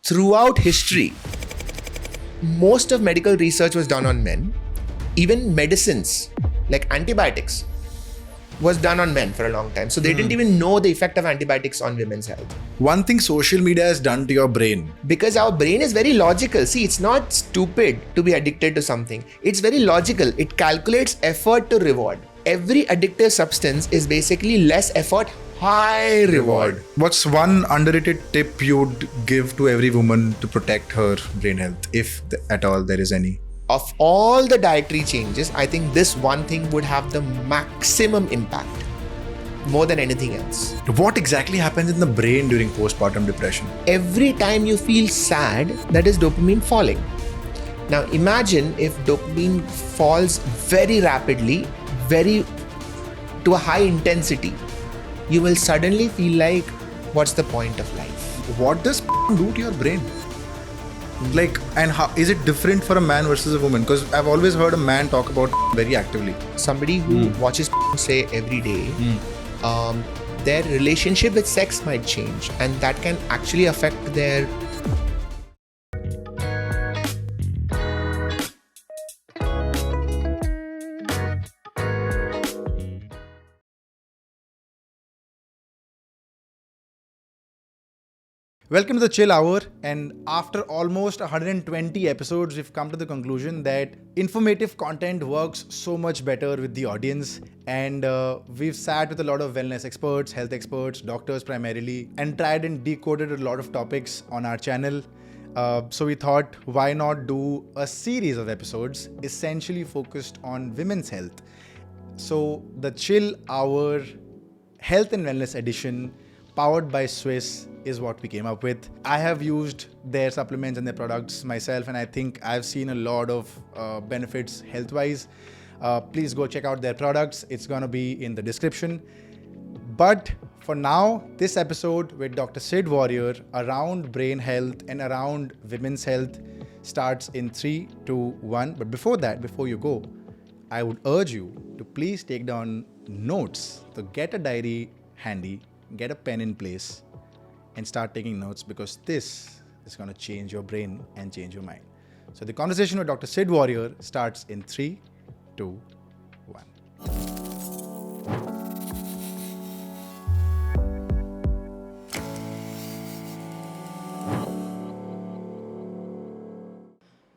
throughout history, most of medical research was done on men. Even medicines, like antibiotics, was done on men for a long time. So they didn't even know the effect of antibiotics on women's health. One thing social media has done to your brain. Because our brain is very logical. See, it's not stupid to be addicted to something. It's very logical. It calculates effort to reward. Every addictive substance is basically less effort, high reward. What's one underrated tip you'd give to every woman to protect her brain health, if at all there is any? Of all the dietary changes, I think this one thing would have the maximum impact, more than anything else. What exactly happens in the brain during postpartum depression? Every time you feel sad, that is dopamine falling. Now imagine if dopamine falls very rapidly, to a high intensity, you will suddenly feel like, what's the point of life? What does do to your brain? Like, and how is it different for a man versus a woman? Because I've always heard a man talk about very actively. Somebody who watches say every day, their relationship with sex might change, and that can actually affect their Welcome to the Chill Hour, and after almost 120 episodes, we've come to the conclusion that informative content works so much better with the audience, and we've sat with a lot of wellness experts, health experts, doctors primarily, and tried and decoded a lot of topics on our channel. So we thought, why not do a series of episodes essentially focused on women's health? So the Chill Hour Health and Wellness Edition, powered by Swisse, is what we came up with. I have used their supplements and their products myself, and I think I've seen a lot of benefits health-wise. Please go check out their products. It's gonna be in the description. But for now, this episode with Dr. Sid Warrior around brain health and around women's health starts in 3, 2, 1. But before that, before you go, I would urge you to please take down notes. So get a diary handy, get a pen in place, and start taking notes, because this is going to change your brain and change your mind. So the conversation with Dr. Sid Warrior starts in 3, 2, 1.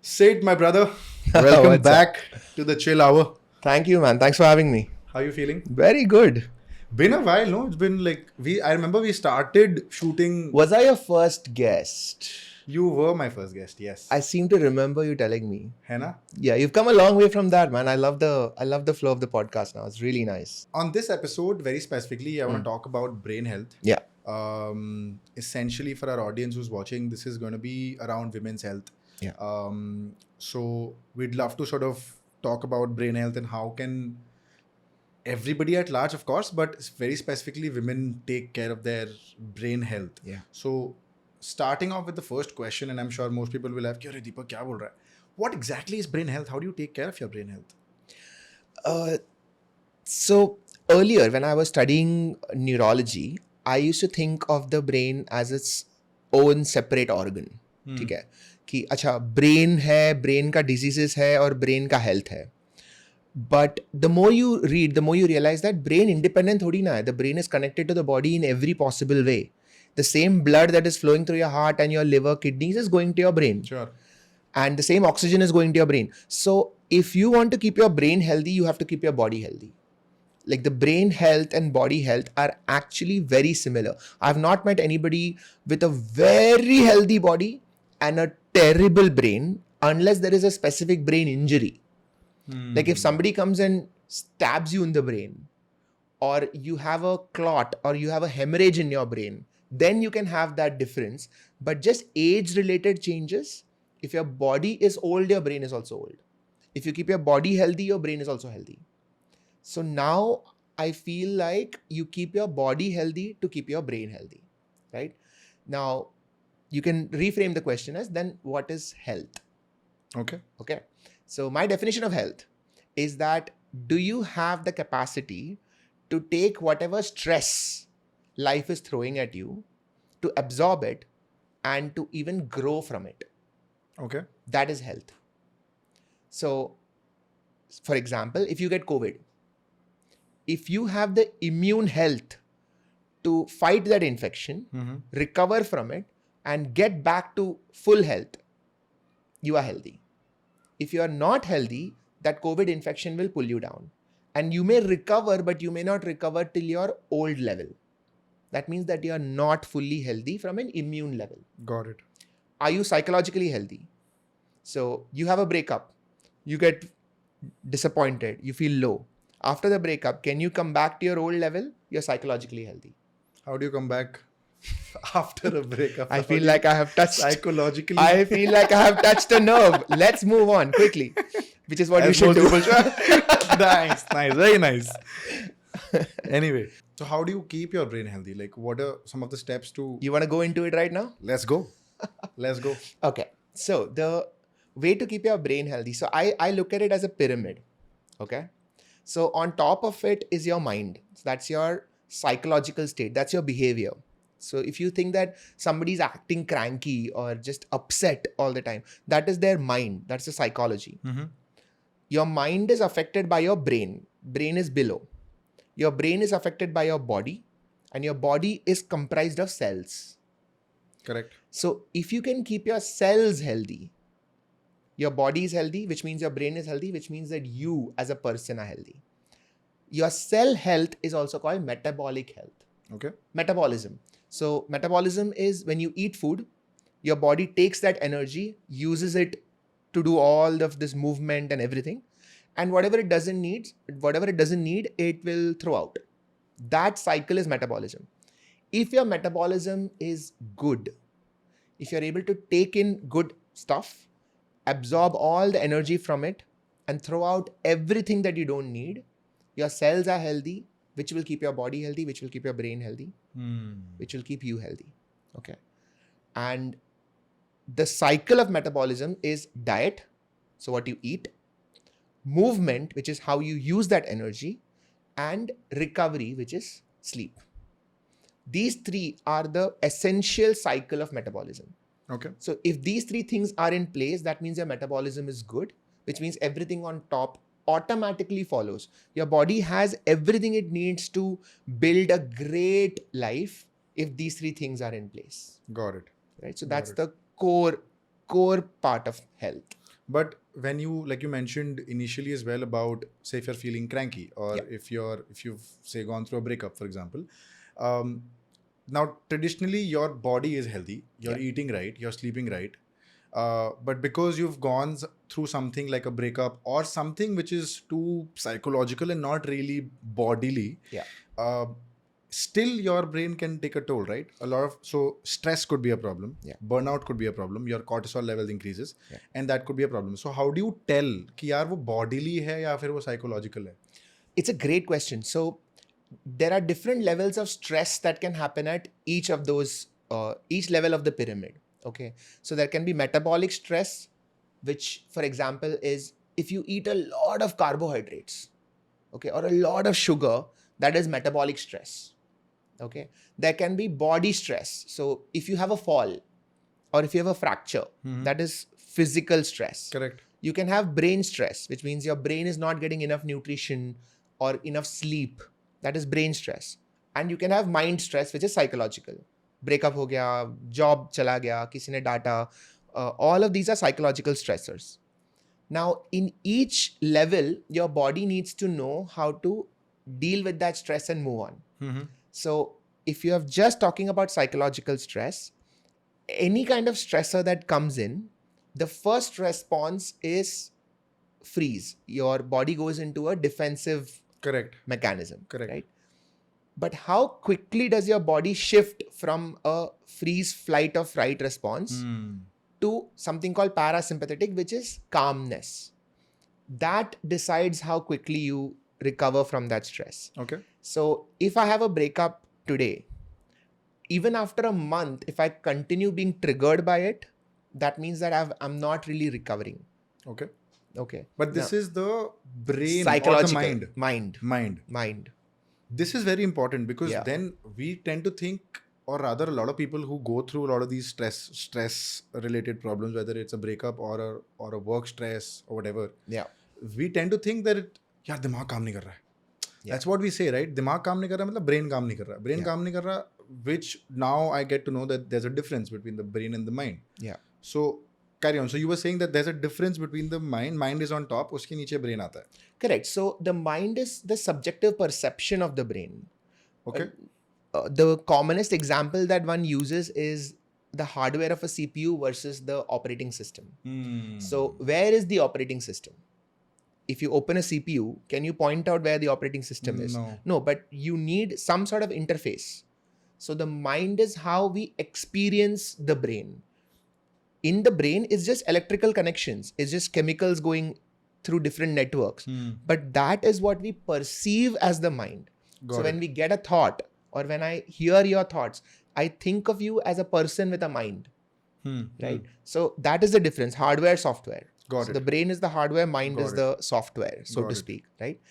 Sid, my brother, welcome back to the Chill Hour. Thank you, man. Thanks for having me. How are you feeling? Very good. Been a while, no? It's been like, I remember we started shooting. Was I your first guest? You were my first guest, yes. I seem to remember you telling me. Henna? Yeah, you've come a long way from that, man. I love the flow of the podcast now. It's really nice. On this episode, very specifically, I want to talk about brain health. Yeah. Essentially, for our audience who's watching, this is going to be around women's health. Yeah. So we'd love to sort of talk about brain health and how can everybody at large, of course, but very specifically women take care of their brain health. Yeah. So starting off with the first question, and I'm sure most people will have, "Kyore Deepak, kya bol raha hai?" What exactly is brain health? How do you take care of your brain health? So earlier, when I was studying neurology, I used to think of the brain as its own separate organ. ठीक है कि अच्छा brain है, brain का diseases है और brain का health है. But the more you read, the more you realize that brain independent थोड़ी ना है. The brain is connected to the body in every possible way. The same blood that is flowing through your heart and your liver, kidneys is going to your brain. Sure. And the same oxygen is going to your brain. So if you want to keep your brain healthy, you have to keep your body healthy. Like the brain health and body health are actually very similar. I've not met anybody with a very healthy body and a terrible brain unless there is a specific brain injury. Like if somebody comes and stabs you in the brain, or you have a clot or you have a hemorrhage in your brain, then you can have that difference. But just age-related changes, if your body is old, your brain is also old. If you keep your body healthy, your brain is also healthy. So now I feel like you keep your body healthy to keep your brain healthy, right? Now, you can reframe the question as, then what is health? Okay. So my definition of health is that, do you have the capacity to take whatever stress life is throwing at you, to absorb it and to even grow from it. Okay. That is health. So, for example, if you get COVID, if you have the immune health to fight that infection, recover from it, and get back to full health, you are healthy. If you are not healthy, that COVID infection will pull you down. And you may recover, but you may not recover till your old level. That means that you are not fully healthy from an immune level. Got it. Are you psychologically healthy? So you have a breakup, you get disappointed, you feel low. After the breakup, can you come back to your old level? You're psychologically healthy. How do you come back after a breakup? I feel like I have touched. Psychologically. I feel like I have touched a nerve. Let's move on quickly, which is what you should do. Nice, very nice. Anyway, so how do you keep your brain healthy? Like, what are some of the steps to? You want to go into it right now? Let's go. Let's go. Okay. So the way to keep your brain healthy. So I look at it as a pyramid. Okay. So on top of it is your mind. So that's your psychological state. That's your behavior. So if you think that somebody's acting cranky or just upset all the time, that is their mind. That's the psychology. Your mind is affected by your brain. Brain is below. Your brain is affected by your body, and your body is comprised of cells. Correct. So if you can keep your cells healthy, your body is healthy, which means your brain is healthy, which means that you as a person are healthy. Your cell health is also called metabolic health. Okay. Metabolism. So metabolism is when you eat food, your body takes that energy, uses it to do all of this movement and everything. And whatever it doesn't need, it will throw out. That cycle is metabolism. If your metabolism is good, if you're able to take in good stuff, absorb all the energy from it, and throw out everything that you don't need, your cells are healthy, which will keep your body healthy, which will keep your brain healthy, which will keep you healthy. Okay. And the cycle of metabolism is diet, so what you eat, movement, which is how you use that energy, and recovery, which is sleep. These three are the essential cycle of metabolism. Okay. So if these three things are in place, that means your metabolism is good, which means everything on top automatically follows. Your body has everything it needs to build a great life if these three things are in place. Got it. Right. So that's the core part of health. But when you, like you mentioned initially as well about, say, if you're feeling cranky or if you've say gone through a breakup, for example, now traditionally your body is healthy, you're eating right, you're sleeping right. But because you've gone through something like a breakup or something which is too psychological and not really bodily, still your brain can take a toll, right? So stress could be a problem, burnout could be a problem, your cortisol levels increases, and that could be a problem. So how do you tell कि यार वो bodily है या फिर वो psychological है? It's a great question. So there are different levels of stress that can happen at each of those, each level of the pyramid. Okay. So there can be metabolic stress, which, for example, is if you eat a lot of carbohydrates, okay, or a lot of sugar, that is metabolic stress. Okay. There can be body stress. So if you have a fall or if you have a fracture, that is physical stress. Correct. You can have brain stress, which means your brain is not getting enough nutrition or enough sleep. That is brain stress. And you can have mind stress, which is psychological. Breakup ho gaya, job chala gaya, kisi ne data. All of these are psychological stressors. Now, in each level, your body needs to know how to deal with that stress and move on. So if you are just talking about psychological stress, any kind of stressor that comes in, the first response is freeze. Your body goes into a defensive mechanism. Correct. Right? But how quickly does your body shift from a freeze, flight, or fright response to something called parasympathetic, which is calmness? That decides how quickly you recover from that stress. Okay. So if I have a breakup today, even after a month, if I continue being triggered by it, that means that I'm not really recovering. Okay. But this is the brain psychological, or the mind. Mind. This is very important because then we tend to think or rather a lot of people who go through a lot of these stress related problems, whether it's a breakup or a work stress or whatever, Yeah. we tend to think that यार दिमाग काम नहीं कर रहा है. Yeah. That's what we say, right? दिमाग काम नहीं कर रहा मतलब brain काम नहीं कर रहा. Brain Yeah. काम नहीं कर रहा, which now I get to know that there's a difference between the brain and the mind. Yeah. So carry on. So you were saying that there's a difference between the mind. Mind is on top, उसके नीचे brain आता है. Correct. So the mind is the subjective perception of the brain. Okay. The commonest example that one uses is the hardware of a CPU versus the operating system. So where is the operating system? If you open a CPU, can you point out where the operating system is? No, but you need some sort of interface. So the mind is how we experience the brain. In the brain, it's just electrical connections. It's just chemicals going through different networks. But that is what we perceive as the mind. So when we get a thought, or when I hear your thoughts, I think of you as a person with a mind. Right? So that is the difference. Hardware, software. Got it. The brain is the hardware, mind is the software, so to speak. Right?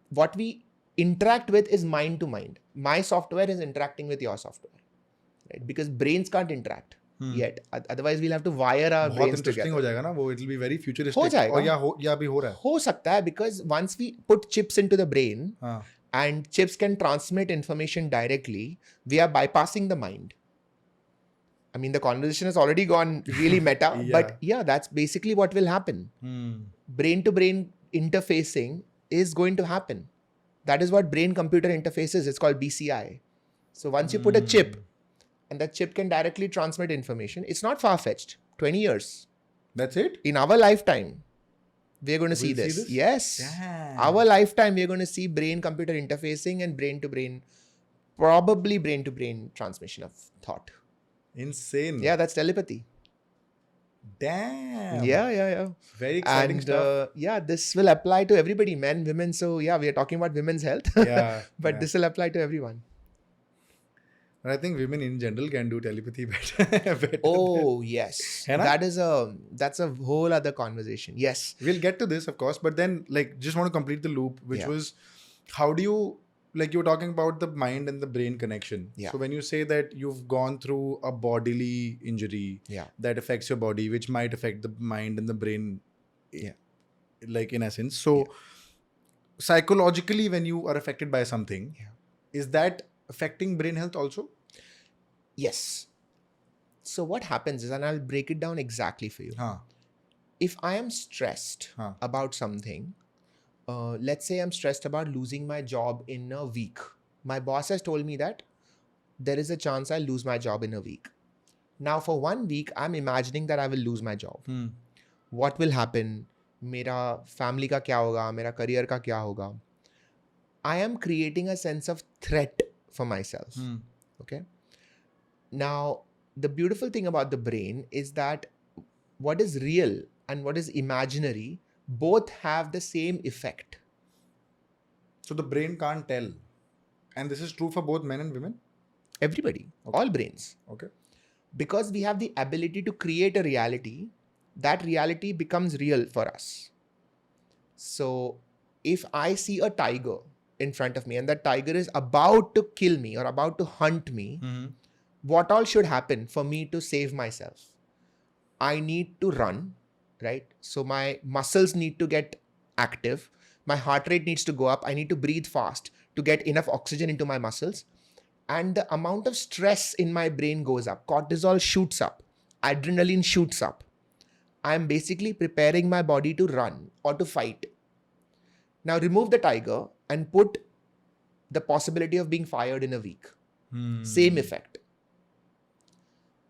What we interact with is mind to mind. My software is interacting with your software. Right? Because brains can't interact yet. Otherwise, we'll have to wire our बहुत brains interesting together. हो जाएगा ना वो. It will be very futuristic. हो जाएगा. और या अभी हो रहा है. हो सकता है, because once we put chips into the brain, and chips can transmit information directly, we are bypassing the mind. I mean, the conversation has already gone really meta, but yeah, that's basically what will happen. Brain to brain interfacing is going to happen. That is what brain computer interface is. It's called BCI. So once you put a chip, and that chip can directly transmit information, it's not far-fetched. 20 years. That's it? In our lifetime, we're going to see this. Yes. Damn. Our lifetime, we're going to see brain-computer interfacing and brain-to-brain, probably brain-to-brain transmission of thought. Insane. Yeah, that's telepathy. Damn. Yeah. Very exciting stuff. Yeah, this will apply to everybody, men, women. So yeah, we are talking about women's health. Yeah. But this will apply to everyone. And I think women in general can do telepathy better. Oh, yes. है ना? That's a whole other conversation. Yes. We'll get to this, of course, but then like just want to complete the loop, which was how do you, like you were talking about the mind and the brain connection. Yeah. So when you say that you've gone through a bodily injury that affects your body, which might affect the mind and the brain, like in essence. So psychologically, when you are affected by something, is that affecting brain health also? Yes. So what happens is, and I'll break it down exactly for you. If I am stressed about something, let's say I'm stressed about losing my job in a week. My boss has told me that there is a chance I'll lose my job in a week. Now for 1 week, I'm imagining that I will lose my job. What will happen? मेरा family का क्या होगा? मेरा career का क्या होगा? I am creating a sense of threat for myself. Okay. Now, the beautiful thing about the brain is that what is real and what is imaginary both have the same effect. So the brain can't tell. And this is true for both men and women? Everybody, all brains. Okay. Because we have the ability to create a reality, that reality becomes real for us. So if I see a tiger in front of me and that tiger is about to kill me or about to hunt me, what all should happen for me to save myself? I need to run, right? So my muscles need to get active. My heart rate needs to go up. I need to breathe fast to get enough oxygen into my muscles. And the amount of stress in my brain goes up. Cortisol shoots up. Adrenaline shoots up. I'm basically preparing my body to run or to fight. Now remove the tiger and put the possibility of being fired in a week. Same effect.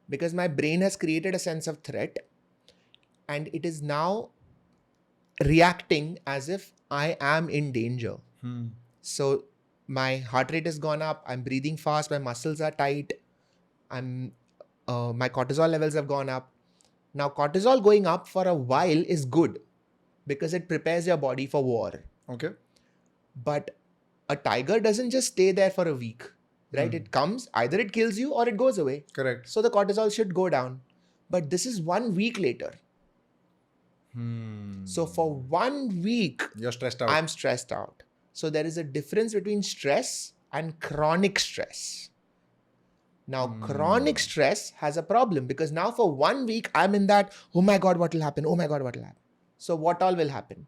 Because my brain has created a sense of threat and it is now reacting as if I am in danger. So my heart rate has gone up, I'm breathing fast, my muscles are tight, my cortisol levels have gone up. Now cortisol going up for a while is good because it prepares your body for war. Okay. But a tiger doesn't just stay there for a week, right? It comes, either it kills you or it goes away. Correct. So the cortisol should go down. But this is 1 week later. So for 1 week, you're stressed out. I'm stressed out. So there is a difference between stress and chronic stress. Now, chronic stress has a problem because now for 1 week, I'm in that, oh my God, what will happen? Oh my God, what will happen? So what all will happen?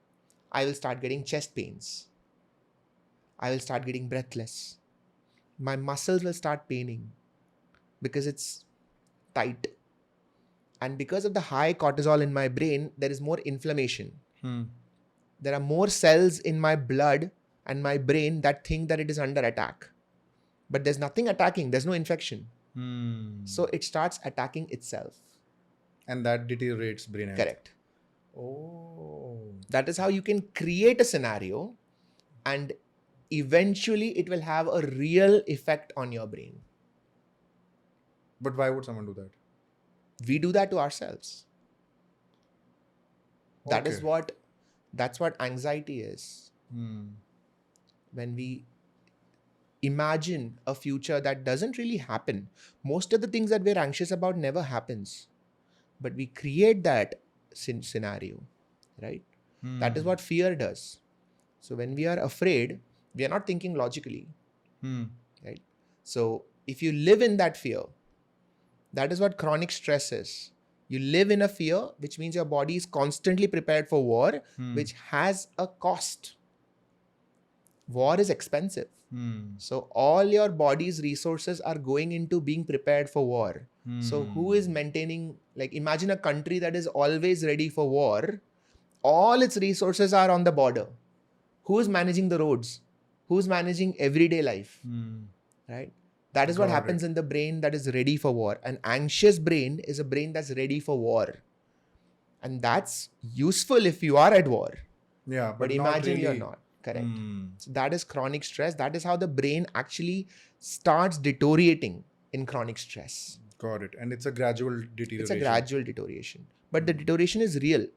I will start getting chest pains. I will start getting breathless. My muscles will start paining because it's tight. And because of the high cortisol in my brain, there is more inflammation. There are more cells in my blood and my brain that think that it is under attack. But there's nothing attacking, there's no infection. So it starts attacking itself. And that deteriorates brain health. Correct. Oh. That is how you can create a scenario and eventually it will have a real effect on your brain. But why would someone do that? We do that to ourselves. Okay. That's what anxiety is. When we imagine a future that doesn't really happen, most of the things that we're anxious about never happens. But we create that scenario, right? That is what fear does. So when we are afraid, we are not thinking logically, right? So if you live in that fear, that is what chronic stress is. You live in a fear, which means your body is constantly prepared for war, which has a cost. War is expensive. So all your body's resources are going into being prepared for war. So who is maintaining, like imagine a country that is always ready for war. All its resources are on the border. Who is managing the roads? Who's managing everyday life? Right? That is what happens in the brain that is ready for war. An anxious brain is a brain that's ready for war. And that's useful if you are at war. Yeah, But imagine you're not. Correct. So that is chronic stress. That is how the brain actually starts deteriorating in chronic stress. Got it. And it's a gradual deterioration. It's a gradual deterioration. But the deterioration is real.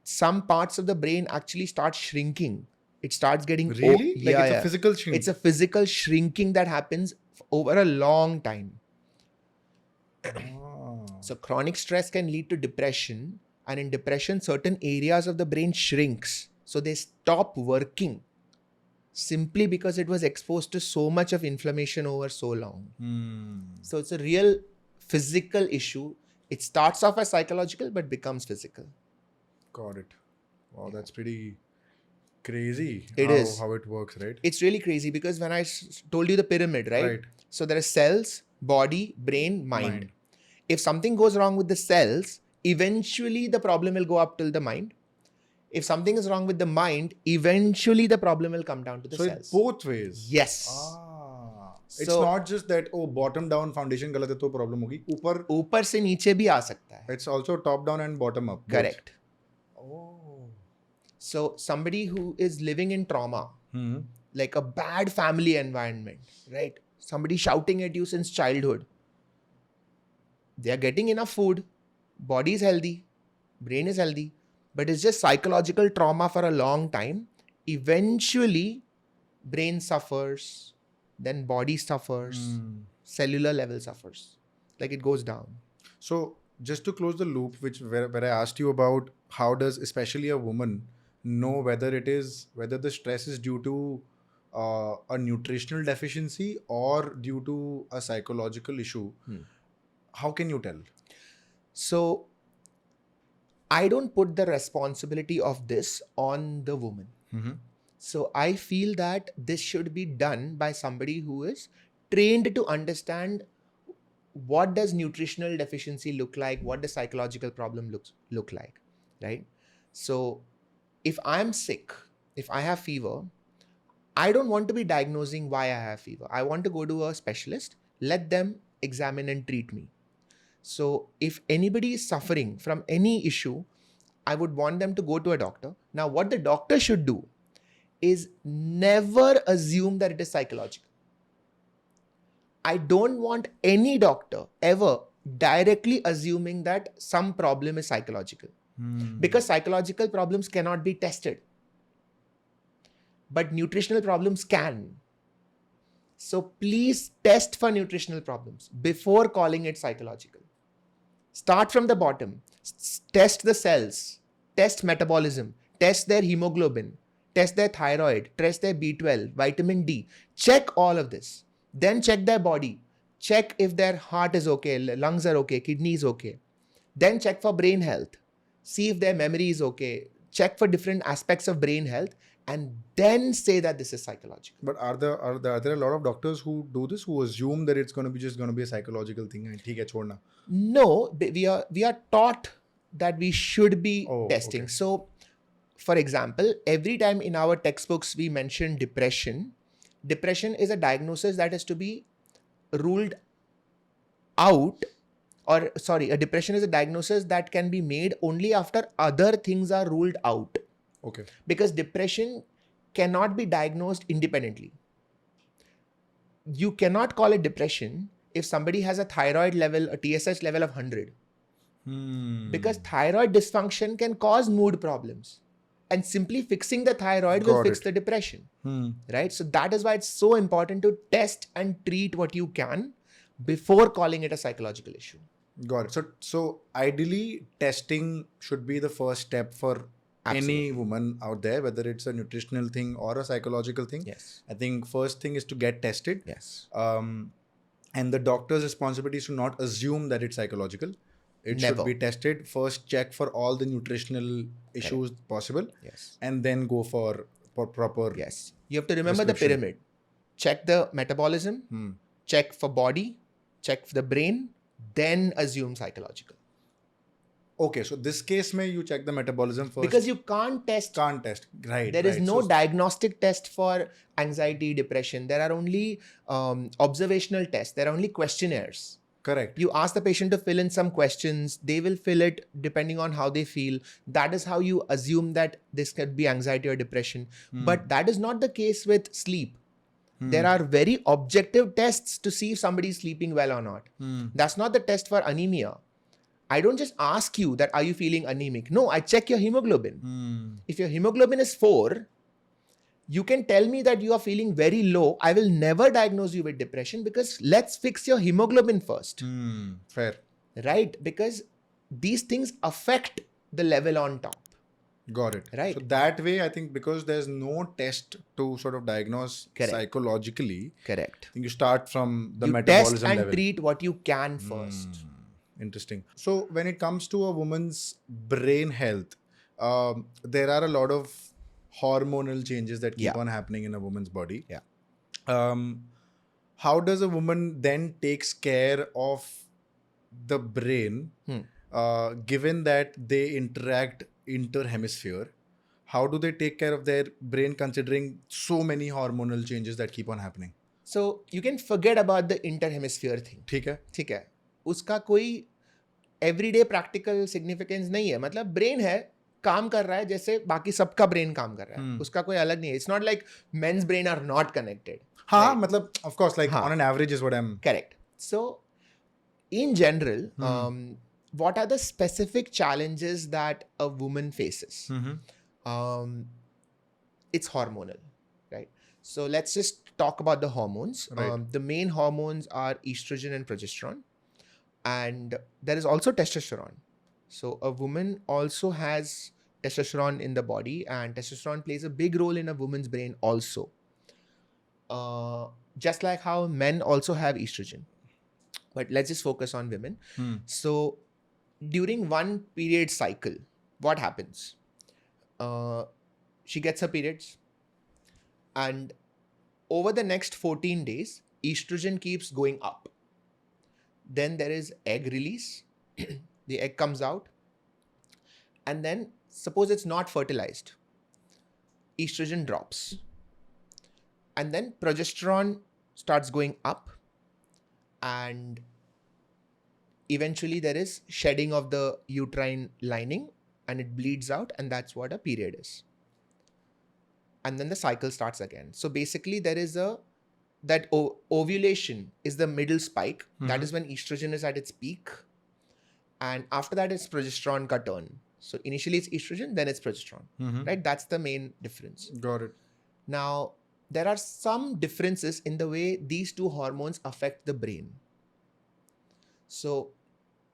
Some parts of the brain actually start shrinking. It starts getting... Really? It's a physical shrink? It's a physical shrinking that happens over a long time. So chronic stress can lead to depression. And in depression, certain areas of the brain shrinks. So they stop working simply because it was exposed to so much of inflammation over so long. So it's a real physical issue. It starts off as psychological but becomes physical. Got it. Wow, that's pretty crazy. It is. How it works, right? It's really crazy because when I told you the pyramid, right? So there are cells, body, brain, mind. If something goes wrong with the cells, eventually the problem will go up till the mind. If something is wrong with the mind, eventually the problem will come down to the cells. So it's both ways. Yes. It's not just that, bottom down foundation galat hai to problem hogi. ऊपर से नीचे भी आ सकता है. It's also top down and bottom up. Correct. So somebody who is living in trauma, like a bad family environment, right? Somebody shouting at you since childhood. They are getting enough food. Body is healthy. Brain is healthy. But it's just psychological trauma for a long time. Eventually, brain suffers. Then body suffers. Cellular level suffers. Like it goes down. So just to close the loop, where I asked you about how does especially a woman know whether the stress is due to a nutritional deficiency or due to a psychological issue, how can you tell? So I don't put the responsibility of this on the woman. So I feel that this should be done by somebody who is trained to understand what does nutritional deficiency look like, what does psychological problem look like, right? So if I'm sick, if I have fever, I don't want to be diagnosing why I have fever. I want to go to a specialist, let them examine and treat me. So if anybody is suffering from any issue, I would want them to go to a doctor. Now, what the doctor should do is never assume that it is psychological. I don't want any doctor ever directly assuming that some problem is psychological. Because psychological problems cannot be tested. But nutritional problems can. So please test for nutritional problems before calling it psychological. Start from the bottom. Test the cells. Test metabolism. Test their hemoglobin. Test their thyroid. Test their B12, vitamin D. Check all of this. Then check their body. check if their heart is okay, lungs are okay, kidneys okay. Then check for brain health. See if their memory is okay. Check for different aspects of brain health, and then say that this is psychological. But are there a lot of doctors who do this, who assume that it's going to be just going to be a psychological thing? And ठीक है, छोड़ना. No, we are taught that we should be testing. Okay. So, for example, every time in our textbooks we mention depression, depression is a diagnosis that is to be ruled out, or sorry, a depression is a diagnosis that can be made only after other things are ruled out. Okay. Because depression cannot be diagnosed independently. You cannot call it depression if somebody has a thyroid level, a TSH level of 100. Because thyroid dysfunction can cause mood problems. And simply fixing the thyroid will fix the depression. Right? So that is why it's so important to test and treat what you can before calling it a psychological issue. Got it. So ideally, testing should be the first step for any woman out there, whether it's a nutritional thing or a psychological thing. Yes. I think first thing is to get tested. Yes. And the doctor's responsibility is to not assume that it's psychological. It should be tested. First, check for all the nutritional issues possible. Yes. And then go for proper. Yes. You have to remember the pyramid. Check the metabolism, check for body, check for the brain, then assume psychological. Okay, so this case may you check the metabolism first. Because you can't test. Right. There is no diagnostic test for anxiety, depression. There are only observational tests. There are only questionnaires. Correct. You ask the patient to fill in some questions. They will fill it depending on how they feel. That is how you assume that this could be anxiety or depression. But that is not the case with sleep. There are very objective tests to see if somebody is sleeping well or not. That's not the test for anemia. I don't just ask you that, are you feeling anemic? No, I check your hemoglobin. If your hemoglobin is 4, you can tell me that you are feeling very low. I will never diagnose you with depression, because let's fix your hemoglobin first. Fair. Right? Because these things affect the level on top. Got it. Right. So that way, I think because there's no test to sort of diagnose psychologically. Correct. I think you start from the you metabolism test and level. treat what you can first. Interesting. So when it comes to a woman's brain health, there are a lot of hormonal changes that keep on happening in a woman's body. Yeah. How does a woman then takes care of the brain, given that they interact inter-hemisphere? How do they take care of their brain considering so many hormonal changes that keep on happening? So you can forget about the inter-hemisphere thing. ठीक है. ठीक है. उसका कोई everyday practical significance नहीं है. मतलब brain है, काम कर रहा है जैसे बाकी सबका ब्रेन काम कर रहा है. उसका कोई अलग नहीं है. It's not like men's brain are not connected. हाँ, मतलब of course, like on an average is what I'm... Correct. So in general, what are the specific challenges that a woman faces? It's hormonal, right? So let's just talk about the hormones. Right. The main hormones are estrogen and progesterone. And there is also testosterone. So a woman also has testosterone in the body, and testosterone plays a big role in a woman's brain also. Just like how men also have estrogen. But let's just focus on women. So during one period cycle, what happens? She gets her periods, and over the next 14 days, estrogen keeps going up. Then there is egg release. The egg comes out. And then suppose it's not fertilized. Estrogen drops. And then progesterone starts going up. And eventually there is shedding of the uterine lining, and it bleeds out, and that's what a period is. And then the cycle starts again. So basically there is that ovulation is the middle spike. That is when estrogen is at its peak. And after that, it's progesterone ka turn. So initially it's estrogen, then it's progesterone. Right? That's the main difference. Got it. Now, there are some differences in the way these two hormones affect the brain. So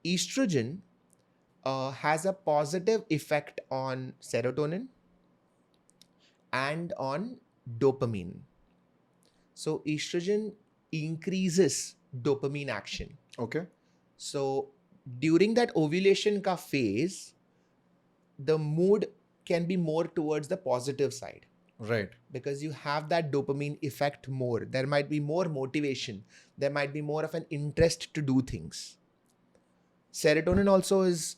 estrogen has a positive effect on serotonin and on dopamine. So estrogen increases dopamine action. Okay. So during that ovulation ka phase, the mood can be more towards the positive side Right. because you have that dopamine effect more. There might be more motivation. There might be more of an interest to do things. Serotonin also is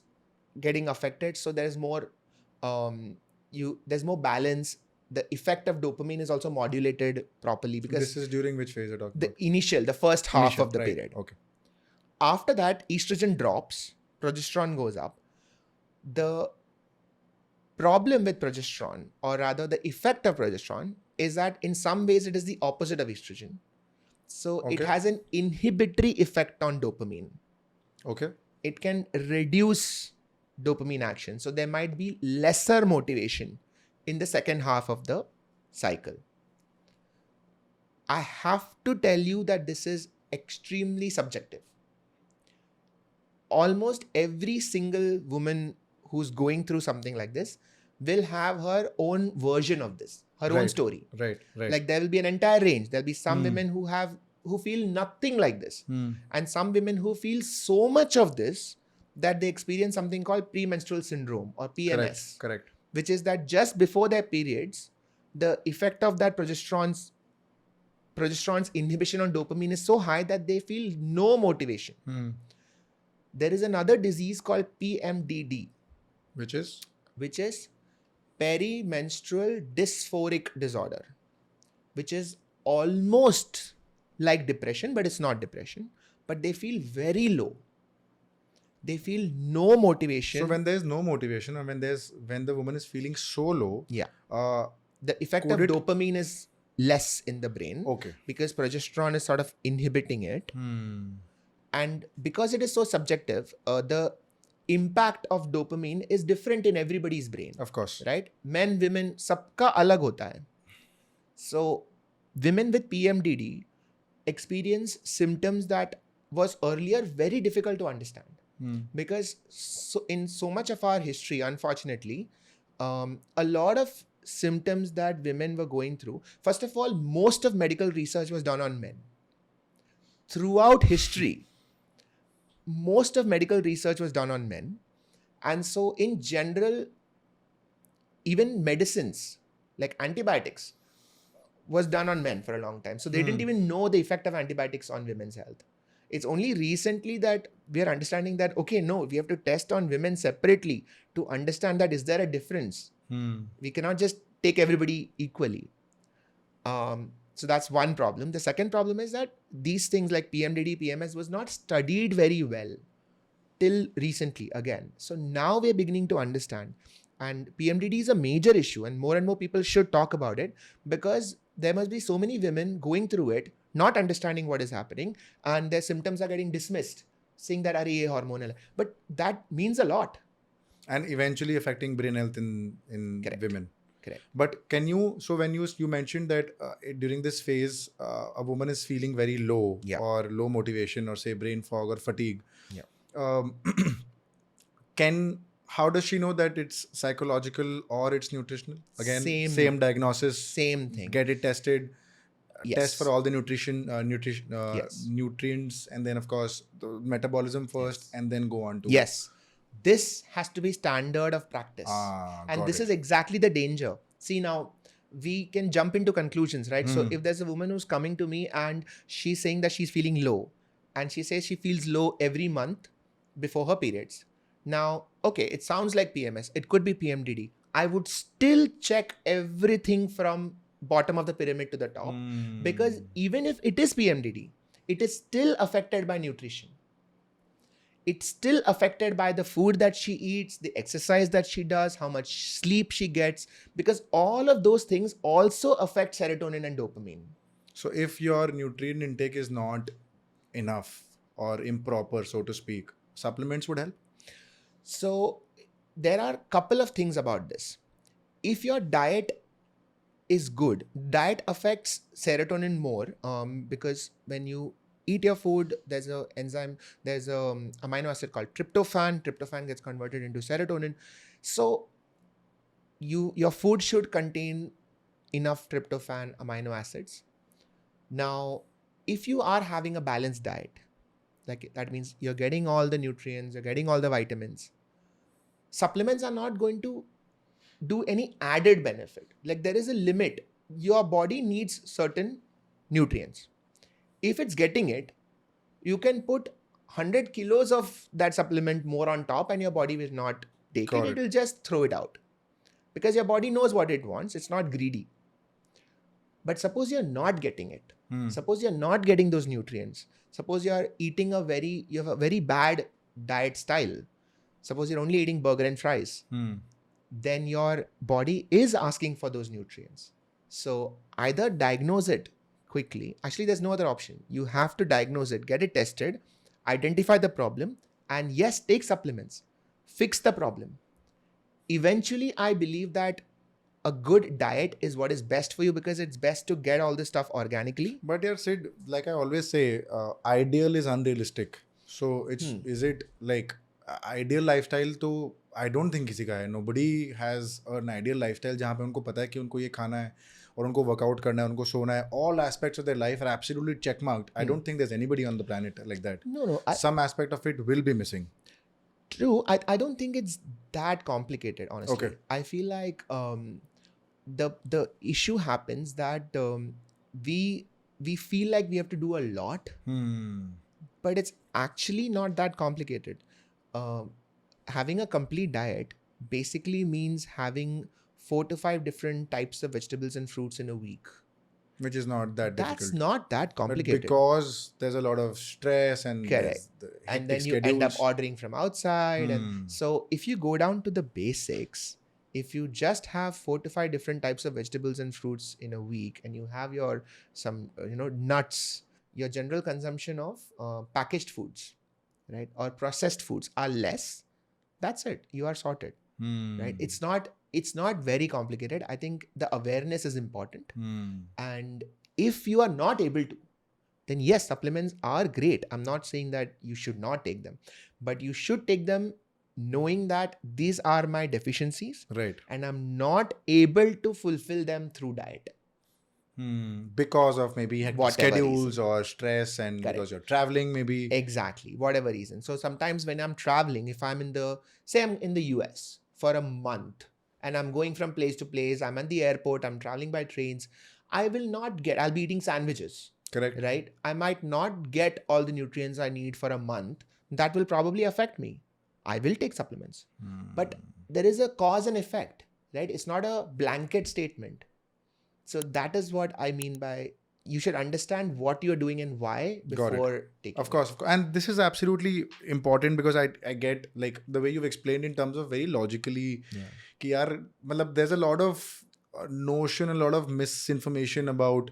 getting affected, so there's more there's more balance. The effect of dopamine is also modulated properly because This is during which phase you're talking the first half Initial, of the right. period. Okay. After that, estrogen drops, progesterone goes up. The problem with progesterone, or rather the effect of progesterone, is that in some ways it is the opposite of estrogen. So it Okay. has an inhibitory effect on dopamine. Okay. It can reduce dopamine action. So there might be lesser motivation in the second half of the cycle. I have to tell you that this is extremely subjective. Almost every single woman who's going through something like this will have her own version of this, her own story. Right. Like there will be an entire range. There'll be some women who feel nothing like this, and some women who feel so much of this that they experience something called premenstrual syndrome or PMS. Correct. Which is that just before their periods, the effect of that progesterone's inhibition on dopamine is so high that they feel no motivation. There is another disease called PMDD, Which is perimenstrual dysphoric disorder, which is almost like depression, but it's not depression. But they feel very low. They feel no motivation. So when there's no motivation, or when the woman is feeling so low, the effect of dopamine is less in the brain. Okay. Because progesterone is sort of inhibiting it. And because it is so subjective, the impact of dopamine is different in everybody's brain. Of course. Right? Men, women, sabka alag hota hai. So women with PMDD experience symptoms that was earlier very difficult to understand. Because in so much of our history, unfortunately, a lot of symptoms that women were going through, first of all, most of medical research was done on men. Throughout history, most of medical research was done on men. And so in general, even medicines like antibiotics was done on men for a long time. So they didn't even know the effect of antibiotics on women's health. It's only recently that we are understanding that, okay, no, we have to test on women separately to understand that is there a difference? We cannot just take everybody equally. So that's one problem. The second problem is that these things like PMDD, PMS was not studied very well till recently again. So now we're beginning to understand. And PMDD is a major issue, and more people should talk about it, because there must be so many women going through it, not understanding what is happening, and their symptoms are getting dismissed, saying that are ye hormonal. But that means a lot. And eventually affecting brain health in women. Correct. But when you mentioned that during this phase, a woman is feeling very low, or low motivation, or say brain fog or fatigue. How does she know that it's psychological or it's nutritional? Again, same diagnosis, same thing. Get it tested. Yes. Test for all the nutrients, and then of course the metabolism first, and then go on to This has to be standard of practice. And this is exactly the danger. See, now we can jump into conclusions, right? So if there's a woman who's coming to me and she's saying that she's feeling low, and she says she feels low every month before her periods. Now, okay, it sounds like PMS. It could be PMDD. I would still check everything from bottom of the pyramid to the top, because even if it is PMDD, it is still affected by nutrition. It's still affected by the food that she eats, the exercise that she does, how much sleep she gets, because all of those things also affect serotonin and dopamine. So if your nutrient intake is not enough or improper, so to speak, supplements would help? So there are a couple of things about this. If your diet is good, diet affects serotonin more, because when you eat your food, there's a enzyme, there's a amino acid called tryptophan. Tryptophan gets converted into serotonin. So your food should contain enough tryptophan amino acids. Now, if you are having a balanced diet, like that means you're getting all the nutrients, you're getting all the vitamins, supplements are not going to do any added benefit. Like there is a limit. Your body needs certain nutrients. If it's getting it, you can put 100 kilos of that supplement more on top and your body will not take Got it. it. It will just throw it out because your body knows what it wants. It's not greedy. But suppose you're not getting it. Suppose you're not getting those nutrients. Suppose you have a very bad diet style. Suppose you're only eating burger and fries. Then your body is asking for those nutrients. So either diagnose it quickly. Actually, there's no other option. You have to diagnose it, get it tested, identify the problem, and yes, take supplements. Fix the problem. Eventually, I believe that a good diet is what is best for you because it's best to get all this stuff organically. But yeah, Sid, like I always say, ideal is unrealistic. So is it like ideal lifestyle? तो I don't think किसी का है. Nobody has an ideal lifestyle जहाँ पे उनको पता है कि उनको ये खाना है और उनको workout करना है, उनको सोना है. All aspects of their life are absolutely checkmarked. I don't think there's anybody on the planet like that. No. Some aspect of it will be missing. True. I don't think it's that complicated, honestly. Okay. I feel like the issue happens that we feel like we have to do a lot, but it's actually not that complicated. Having a complete diet basically means having 4 to 5 different types of vegetables and fruits in a week. Which is not that difficult. That's not that But complicated. because there's a lot of stress and Correct. the And then hectic you end up schedules. ordering from outside. And so if you go down to the basics, if you just have 4 to 5 different types of vegetables and fruits in a week, and you have your nuts, your general consumption of packaged foods, right, or processed foods are less, that's it. You are sorted, right? It's not very complicated. I think the awareness is important. And if you are not able to, then yes, supplements are great. I'm not saying that you should not take them, but you should take them knowing that these are my deficiencies, Right. and I'm not able to fulfill them through diet. Because of maybe hectic Whatever schedules or stress and Correct. because you're traveling maybe. Exactly, whatever reason. So sometimes when I'm traveling, if I'm in the US for a month and I'm going from place to place, I'm at the airport, I'm traveling by trains, I'll be eating sandwiches. Correct. Right? I might not get all the nutrients I need for a month. That will probably affect me. I will take supplements. But there is a cause and effect, right? It's not a blanket statement. So that is what I mean by you should understand what you're doing and why Got it. before taking Of course. And this is absolutely important because I get like the way you've explained in terms of very logically कि यार मतलब there's a lot of notion, a lot of misinformation about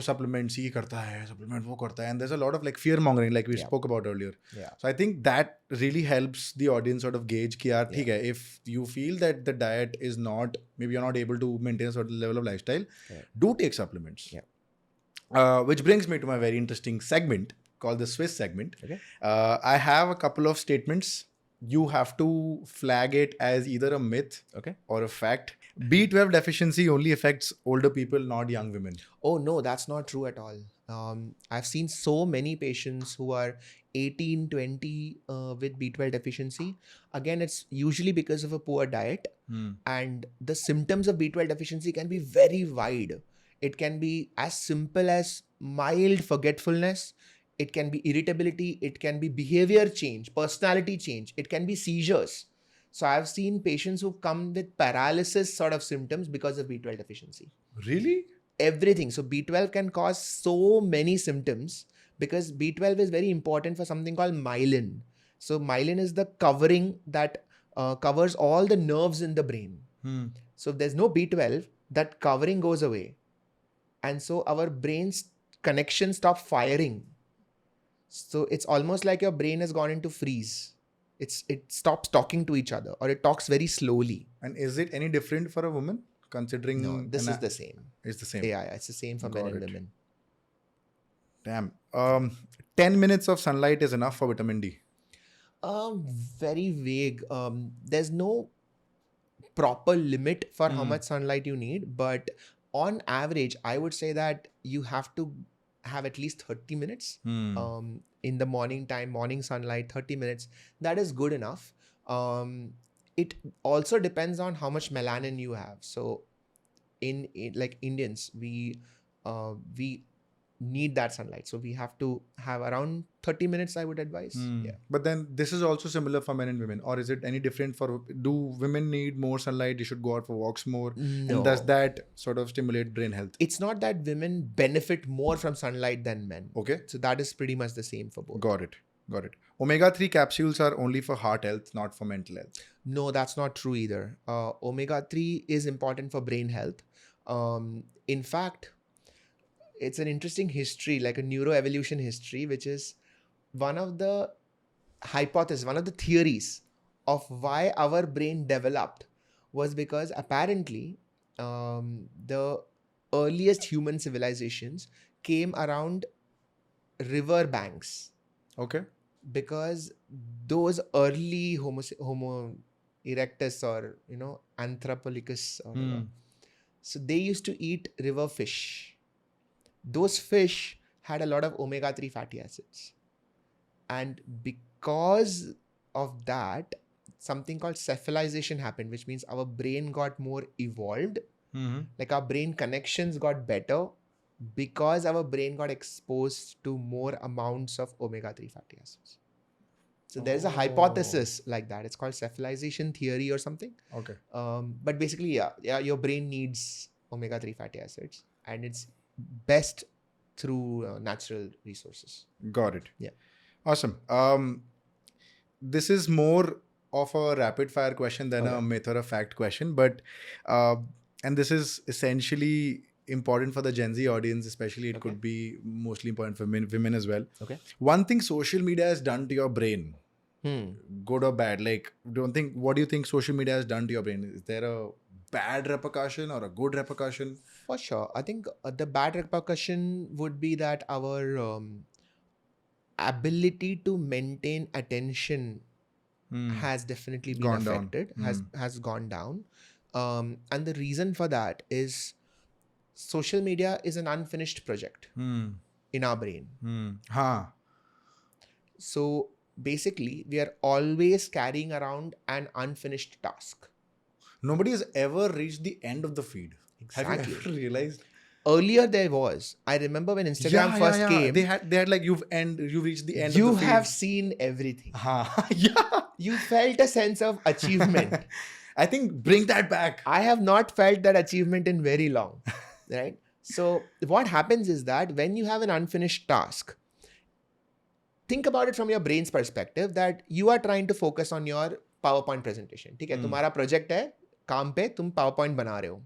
supplements ये करता है, supplement वो करता है, and there's a lot of like fear mongering like we spoke about earlier. Yeah. So I think that really helps the audience sort of gauge कि यार ठीक है, if you feel that the diet is not, maybe you're not able to maintain a certain level of lifestyle, do take supplements. Yeah. Which brings me to my very interesting segment called the Swisse segment. Okay. I have a couple of statements. You have to flag it as either a myth or a fact. B12 deficiency only affects older people, not young women. Oh, no, that's not true at all. I've seen so many patients who are 18, 20 with B12 deficiency. Again, it's usually because of a poor diet. And the symptoms of B12 deficiency can be very wide. It can be as simple as mild forgetfulness. It can be irritability. It can be behavior change, personality change. It can be seizures. So I've seen patients who've come with paralysis sort of symptoms because of B12 deficiency. Really? Everything. So B12 can cause so many symptoms because B12 is very important for something called myelin. So myelin is the covering that covers all the nerves in the brain. So if there's no B12, that covering goes away. And so our brain's connection stops firing. So it's almost like your brain has gone into freeze. It stops talking to each other, or it talks very slowly. And is it any different for a woman? Considering No, this is the same. It's the same. Yeah, it's the same for men and women. Damn. 10 minutes of sunlight is enough for vitamin D. Very vague. There's no proper limit for how much sunlight you need, but on average, I would say that you have to have at least 30 minutes Hmm. in the morning time, morning sunlight, 30 minutes. That is good enough. It also depends on how much melanin you have. So in like Indians, we need that sunlight. So we have to have around 30 minutes, I would advise. Yeah. But then this is also similar for men and women, or is it any different for? Do women need more sunlight? You should go out for walks more, and does No. that sort of stimulate brain health? It's not that women benefit more from sunlight than men. Okay, So that is pretty much the same for both. got it. Omega-3 capsules are only for heart health, not for mental health. No, that's not true either. Omega-3 is important for brain health. In fact, it's an interesting history, like a neuroevolution history, which is one of the hypotheses, one of the theories of why our brain developed was because apparently the earliest human civilizations came around river banks, Okay. because those early homo erectus, or anthropologus, or so they used to eat river fish. Those fish had a lot of omega-3 fatty acids, and because of that, something called cephalization happened, which means our brain got more evolved. Like our brain connections got better because our brain got exposed to more amounts of omega-3 fatty acids. So there's a hypothesis like that. It's called cephalization theory or something. Okay. But basically, yeah, your brain needs omega-3 fatty acids, and it's best through natural resources. Got it. Yeah. Awesome. This is more of a rapid fire question than a myth or a fact question, but and this is essentially important for the Gen Z audience, especially. It could be mostly important for women as well. Okay. One thing social media has done to your brain, good or bad, like what do you think social media has done to your brain? Is there a bad repercussion or a good repercussion? For sure. I think the bad repercussion would be that our ability to maintain attention has definitely been Gone down. affected, has gone down. And the reason for that is social media is an unfinished project in our brain. So basically, we are always carrying around an unfinished task. Nobody has ever reached the end of the feed. Exactly. Have you ever realized? Earlier there was. I remember when Instagram first came. They had like you've reached the end of You the feed. have seen everything. Yeah. You felt a sense of achievement. I think bring that back. I have not felt that achievement in very long. Right? So what happens is that when you have an unfinished task, think about it from your brain's perspective, that you are trying to focus on your PowerPoint presentation. ठीक है, तुम्हारा project है, काम पे तुम PowerPoint बना रहे हो.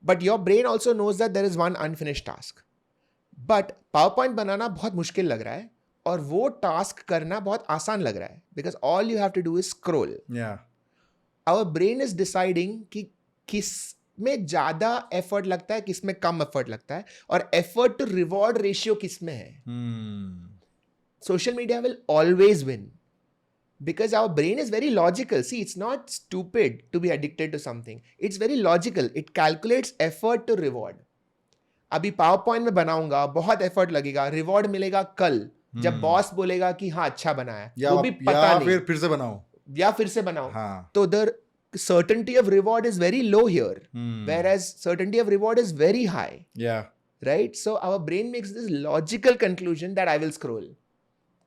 But your brain also knows that there is one unfinished task. But PowerPoint बनाना बहुत मुश्किल लग रहा है, और वो task करना बहुत आसान लग रहा है, because all you have to do is scroll. Yeah. Our brain is deciding कि किस में ज़्यादा effort लगता है, किस में कम effort लगता है, और effort to reward ratio किस में है. Social media will always win. Because our brain is very logical. See, it's not stupid to be addicted to something. It's very logical. It calculates effort to reward. अभी PowerPoint में बनाऊंगा, बहुत effort लगेगा, reward मिलेगा कल, जब boss बोलेगा कि हाँ अच्छा बनाया, वो भी पता नहीं, फिर से बनाओ, या फिर से बनाओ. तो the certainty of reward is very low here, whereas certainty of reward is very high. Yeah. Right? So our brain makes this logical conclusion that I will scroll.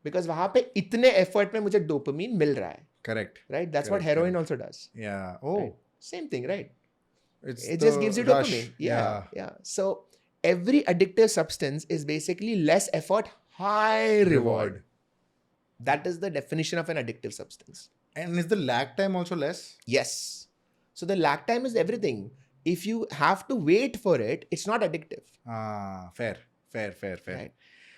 Because वहाँ पे इतने effort में मुझे dopamine मिल रहा है. Correct. Right? That's what heroin also does. Yeah. Oh. Right? Same thing, right? It just gives you rush. dopamine. Yeah. So every addictive substance is basically less effort, high reward. That is the definition of an addictive substance. And is the lag time also less? Yes. So the lag time is everything. If you have to wait for it, it's not addictive. Fair. Right.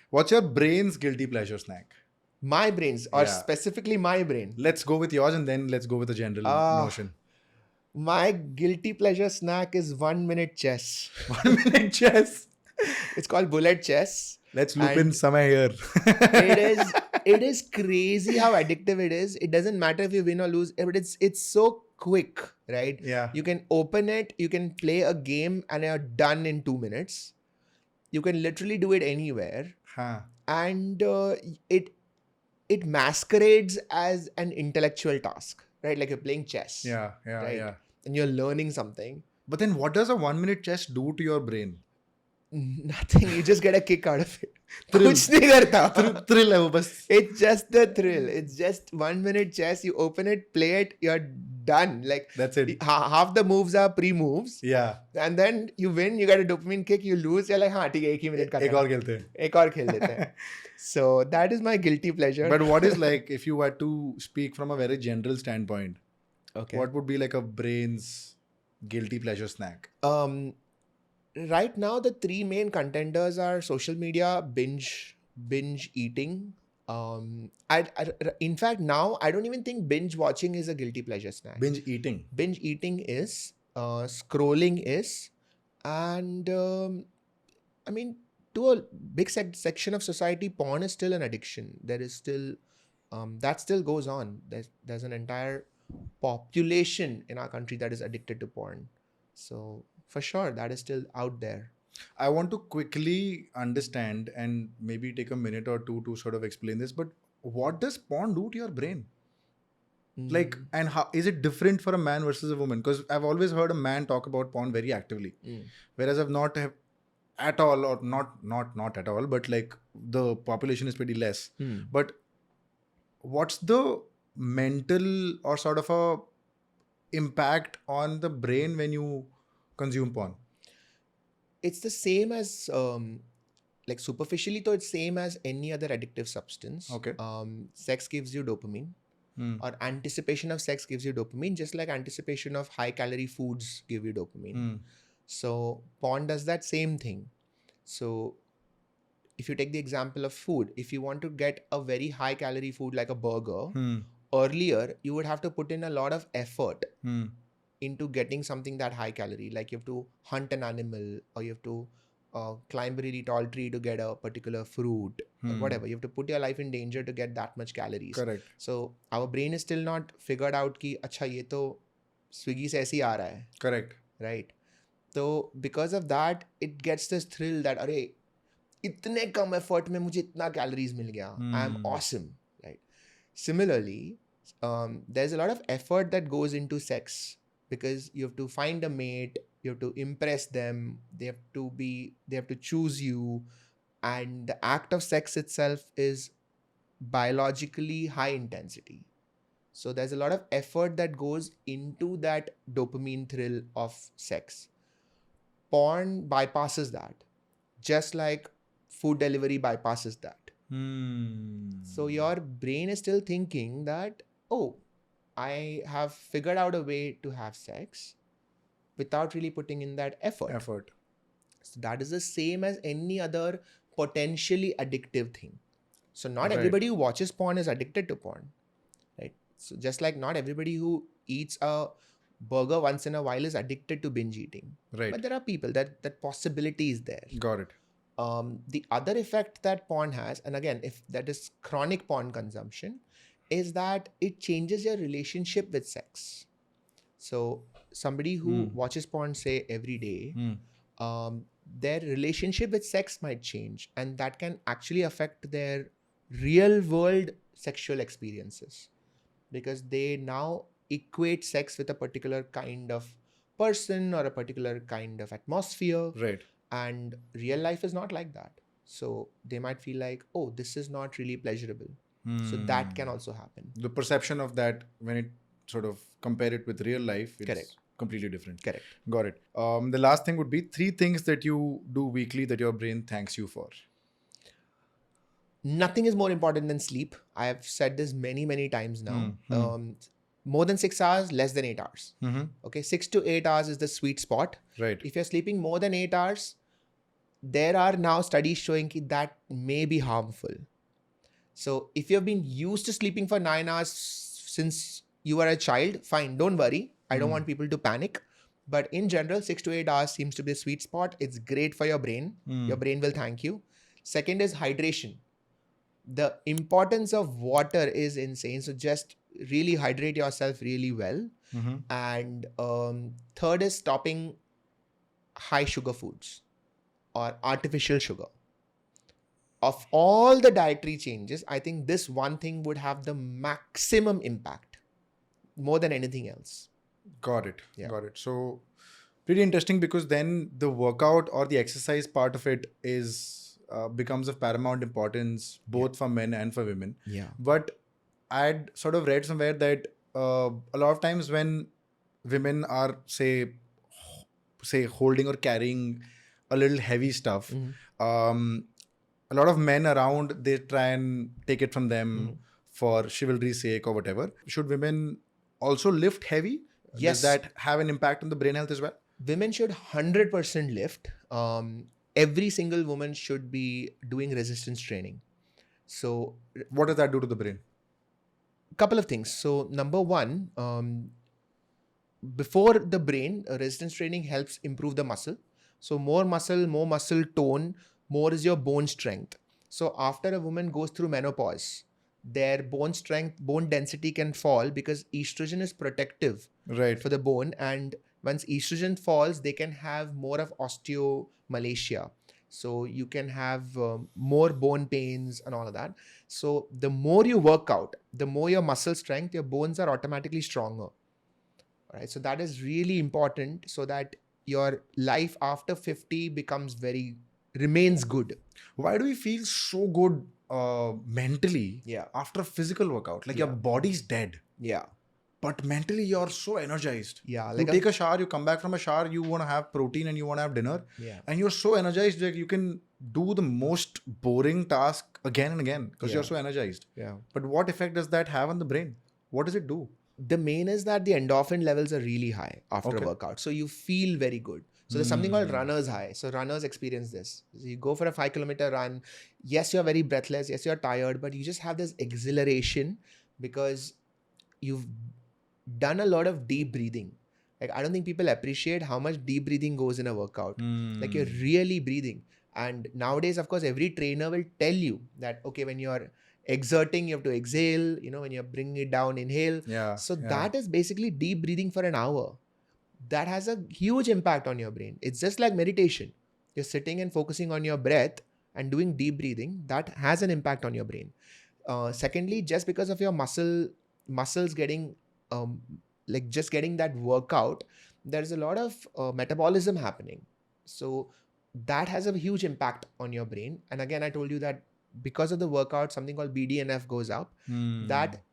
What's your brain's guilty pleasure snack? My brain's, or specifically my brain. Let's go with yours and then let's go with the general notion. My guilty pleasure snack is 1 minute chess. 1 minute chess. It's called bullet chess. Let's loop in Samay here. It is crazy how addictive it is. It doesn't matter if you win or lose, but it's so quick, right? Yeah. You can open it, you can play a game, and you're done in 2 minutes. You can literally do it anywhere, Huh. and it masquerades as an intellectual task, right? Like you're playing chess, Yeah, yeah, right? yeah. And you're learning something. But then what does a 1 minute chess do to your brain? Nothing. You just get a kick out of it. Thrill. कुछ नहीं करता. Thrill है वो बस. It's just the thrill. It's just 1 minute chess. You open it, play it, you're done. Like That's it. half the moves are pre-moves, Yeah. and then you win. You get a dopamine kick. You lose. You're like, हाँ ठीक है, एक ही minute का एक था. और खेलते हैं. एक और खेल लेते हैं. So that is my guilty pleasure. But what is like, if you were to speak from a very general standpoint, Okay. what would be like a brain's guilty pleasure snack? Right now the three main contenders are social media, binge eating. In fact, now I don't even think binge watching is a guilty pleasure snack. Binge eating. Binge eating is, scrolling is, and I mean, to a big section of society, porn is still an addiction. There is still that still goes on. There's an entire population in our country that is addicted to porn. So for sure, that is still out there. I want to quickly understand and maybe take a minute or two to sort of explain this, but what does porn do to your brain? Like, and how is it different for a man versus a woman? Because I've always heard a man talk about porn very actively, whereas I've not have at all, or not at all, but like the population is pretty less. But what's the mental or sort of a impact on the brain when you consume porn? It's the same as like superficially, though it's same as any other addictive substance. Okay. Sex gives you dopamine, or anticipation of sex gives you dopamine, just like anticipation of high calorie foods give you dopamine. So porn does that same thing. So if you take the example of food, if you want to get a very high calorie food like a burger, earlier you would have to put in a lot of effort into getting something that high calorie. Like you have to hunt an animal, or you have to climb a really tall tree to get a particular fruit, or whatever. You have to put your life in danger to get that much calories. Correct. So our brain is still not figured out कि अच्छा ये तो Swiggy से ऐसे ही आ रहा है. Correct. Right. So because of that, it gets this thrill that अरे इतने कम effort में मुझे इतना calories मिल गया. I am awesome. Right. Similarly, there's a lot of effort that goes into sex, because you have to find a mate, you have to impress them, they have to choose you, and the act of sex itself is biologically high intensity. So there's a lot of effort that goes into that dopamine thrill of sex. Porn bypasses that, just like food delivery bypasses that. So your brain is still thinking that, oh, I have figured out a way to have sex without really putting in that effort. So that is the same as any other potentially addictive thing. So not everybody who watches porn is addicted to porn, right? So just like not everybody who eats a burger once in a while is addicted to binge eating. Right. But there are people that possibility is there. Got it. The other effect that porn has, and again, if that is chronic porn consumption, is that it changes your relationship with sex. So somebody who watches porn, say, every day, their relationship with sex might change, and that can actually affect their real world sexual experiences, because they now equate sex with a particular kind of person or a particular kind of atmosphere. Right. And real life is not like that. So they might feel like, oh, this is not really pleasurable. So that can also happen. The perception of that, when it sort of compare it with real life, it's Correct. completely different. Correct. Got it. The last thing would be 3 things that you do weekly that your brain thanks you for. Nothing is more important than sleep. I have said this many, many times now. More than 6 hours, less than 8 hours. Okay, 6 to 8 hours is the sweet spot. Right. If you're sleeping more than 8 hours, there are now studies showing that may be harmful. So if you've been used to sleeping for 9 hours since you were a child, fine, don't worry. I don't want people to panic. But in general, 6 to 8 hours seems to be the sweet spot. It's great for your brain. Your brain will thank you. Second is hydration. The importance of water is insane. So just really hydrate yourself really well. And third is stopping high sugar foods. or artificial sugar. Of all the dietary changes, I think this one thing would have the maximum impact more than anything else. Got it. Yeah. Got it. So pretty interesting, because then the workout or the exercise part of it is becomes of paramount importance both for men and for women. Yeah. But I'd sort of read somewhere that a lot of times when women are say holding or carrying a little heavy stuff, a lot of men around, they try and take it from them for chivalry's sake or whatever. Should women also lift heavy? Yes. Does that have an impact on the brain health as well? Women should 100% lift. Every single woman should be doing resistance training. So, What does that do to the brain? couple of things. So, number one, before the brain, resistance training helps improve the muscle. So, more muscle tone, more is your bone strength. So, after a woman goes through menopause, their bone strength, bone density can fall because estrogen is protective Right. for the bone, and once estrogen falls, they can have more of osteomalacia. So you can have more bone pains and all of that. So the more you work out, the more your muscle strength, your bones are automatically stronger. All right. So that is really important, so that your life after 50 remains good. Why do we feel so good mentally Yeah. after a physical workout? Like your Yeah. body's dead, Yeah. but mentally you're so energized. Yeah. You take a shower, you come back from a shower, you want to have protein and you want to have dinner, Yeah. and you're so energized that you can do the most boring task again and again because you're Yeah. so energized. Yeah. But what effect does that have on the brain? What does it do? The main is that the endorphin levels are really high after Okay. a workout. So you feel very good. So there's something called runner's high. So runners experience this. So you go for a 5-kilometer run. Yes, you're very breathless. Yes, you're tired, but you just have this exhilaration because you've done a lot of deep breathing. Like, I don't think people appreciate how much deep breathing goes in a workout. Like, you're really breathing. And nowadays, of course, every trainer will tell you that, okay, when you're exerting, you have to exhale, when you're bringing it down, inhale. Yeah. So yeah. that is basically deep breathing for an hour. That has a huge impact on your brain. It's just like meditation. You're sitting and focusing on your breath and doing deep breathing. That has an impact on your brain. Secondly, just because of your muscles getting just getting that workout, there's a lot of metabolism happening. So that has a huge impact on your brain. And again, I told you that because of the workout, something called BDNF goes up. That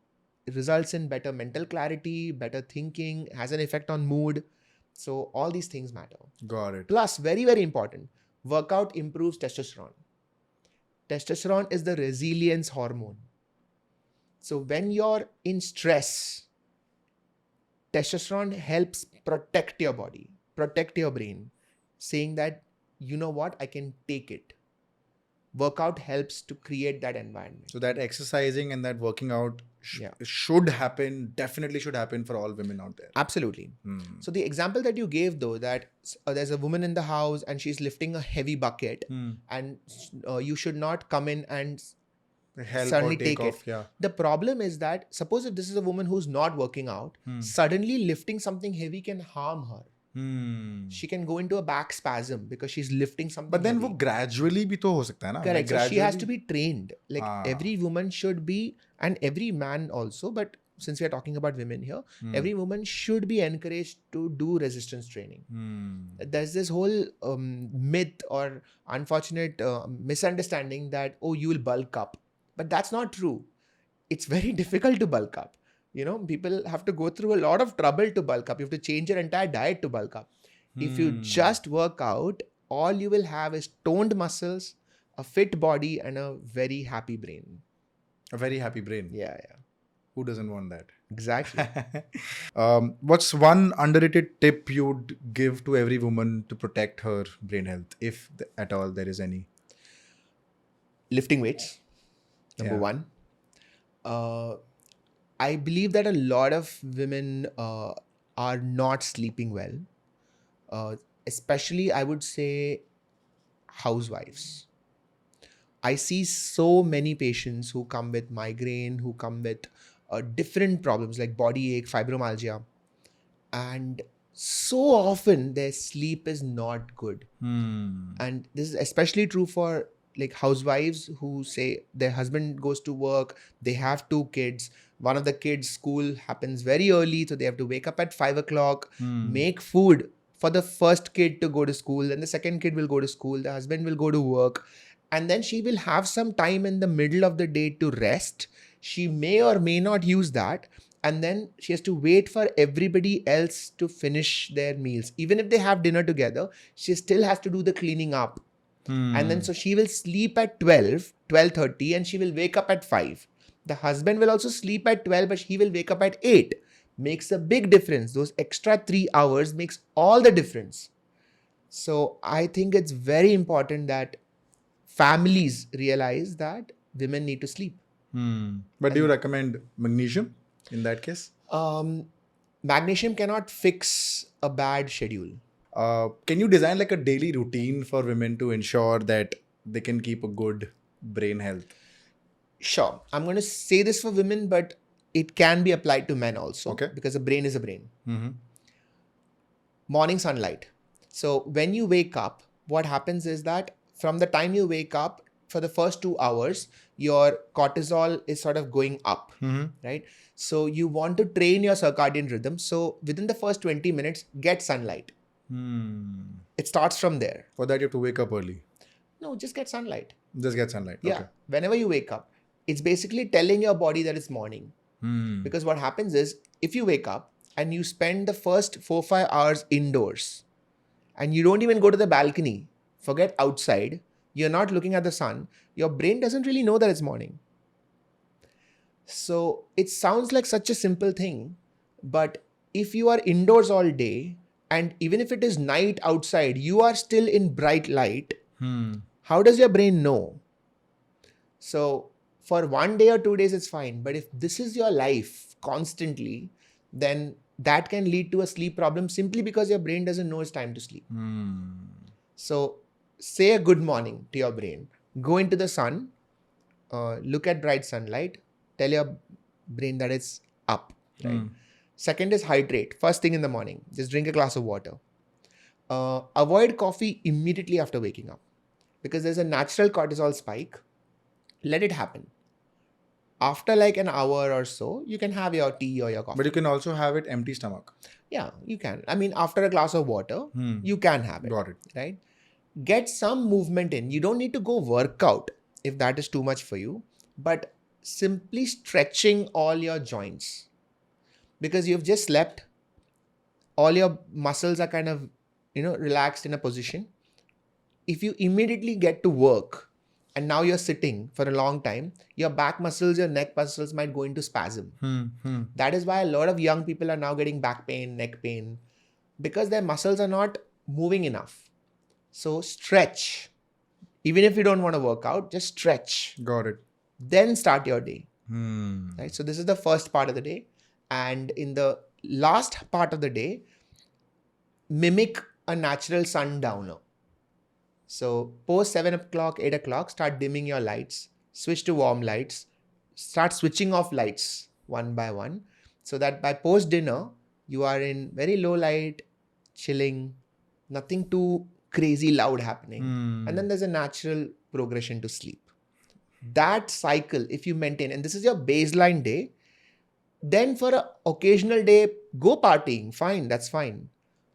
results in better mental clarity, better thinking, has an effect on mood. So all these things matter. Got it. Plus, very, very important, workout improves testosterone. Testosterone is the resilience hormone. So when you're in stress, testosterone helps protect your body, protect your brain, saying that, you know what, I can take it. Workout helps to create that environment. So that exercising and that working out Yeah. should happen, definitely should happen for all women out there. Absolutely. So the example that you gave, though, that there's a woman in the house and she's lifting a heavy bucket, and you should not come in and Help suddenly or take take off. it. Yeah. The problem is that, suppose if this is a woman who's not working out, suddenly lifting something heavy can harm her. She can go into a back spasm because she's lifting something But then heavy. वो gradually भी तो हो सकता है ना. Correct. Like So she has gradually- to be trained. Like every woman should be, and every man also, but since we are talking about women here, every woman should be encouraged to do resistance training. There's this whole myth or unfortunate misunderstanding that, oh, you will bulk up. But that's not true. It's very difficult to bulk up. People have to go through a lot of trouble to bulk up. You have to change your entire diet to bulk up. If you just work out, all you will have is toned muscles, a fit body, and a very happy brain. A very happy brain. Yeah. Who doesn't want that? Exactly. What's one underrated tip you'd give to every woman to protect her brain health, if at all there is any? Lifting weights, number Yeah. one. I believe that a lot of women are not sleeping well. Especially, I would say, housewives. I see so many patients who come with migraine, who come with different problems like body ache, fibromyalgia. And so often their sleep is not good. And this is especially true for like housewives who say their husband goes to work, they have 2 kids. One of the kids' school happens very early, so they have to wake up at 5 o'clock, make food for the first kid to go to school, then the second kid will go to school, the husband will go to work, and then she will have some time in the middle of the day to rest. She may or may not use that, and then she has to wait for everybody else to finish their meals. Even if they have dinner together, she still has to do the cleaning up. And then so she will sleep at 12:30, and she will wake up at 5. The husband will also sleep at 12, but he will wake up at 8. Makes a big difference. Those extra 3 hours makes all the difference. So I think it's very important that families realize that women need to sleep. But do you recommend magnesium in that case? Magnesium cannot fix a bad schedule. Can you design like a daily routine for women to ensure that they can keep a good brain health? Sure. I'm going to say this for women, but it can be applied to men also. Okay. Because a brain is a brain. Morning sunlight. So when you wake up, what happens is that from the time you wake up, for the first 2 hours, your cortisol is sort of going up, right? So you want to train your circadian rhythm. So within the first 20 minutes, get sunlight. It starts from there. For that, you have to wake up early. No, just get sunlight. Just get sunlight. Yeah. Okay. Whenever you wake up, it's basically telling your body that it's morning. Because what happens is, if you wake up and you spend the first 4-5 hours indoors and you don't even go to the balcony, forget outside, you're not looking at the sun, your brain doesn't really know that it's morning. So it sounds like such a simple thing, but if you are indoors all day, and even if it is night outside, you are still in bright light, how does your brain know? So for 1 day or 2 days, it's fine. But if this is your life constantly, then that can lead to a sleep problem simply because your brain doesn't know it's time to sleep. So say a good morning to your brain. Go into the sun, look at bright sunlight, tell your brain that it's up. Right? Second is hydrate. First thing in the morning, just drink a glass of water. Avoid coffee immediately after waking up because there's a natural cortisol spike. Let it happen. After like an hour or so, you can have your tea or your coffee. But you can also have it empty stomach. Yeah, you can. I mean, after a glass of water, you can have it. Got it. Right? Get some movement in. You don't need to go work out if that is too much for you, but simply stretching all your joints. Because you've just slept, all your muscles are kind of, relaxed in a position. If you immediately get to work and now you're sitting for a long time, your back muscles, your neck muscles might go into spasm. That is why a lot of young people are now getting back pain, neck pain, because their muscles are not moving enough. So stretch. Even if you don't want to work out, just stretch. Got it. Then start your day. Right? So this is the first part of the day. And in the last part of the day, mimic a natural sundowner. So post 7 o'clock, 8 o'clock, start dimming your lights, switch to warm lights, start switching off lights one by one, so that by post dinner, you are in very low light, chilling, nothing too crazy loud happening. And then there's a natural progression to sleep. That cycle, if you maintain, and this is your baseline day, then for an occasional day, go partying, fine, that's fine.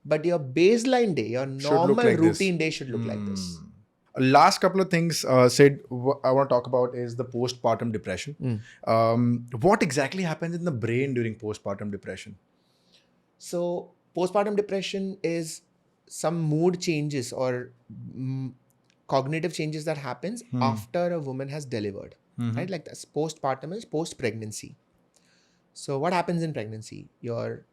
But your baseline day, your normal like routine day should look like this. Last couple of things, Sid, I want to talk about is the postpartum depression. What exactly happens in the brain during postpartum depression? So postpartum depression is some mood changes or cognitive changes that happens after a woman has delivered. Right? Like that's postpartum is post-pregnancy. So what happens in pregnancy? Your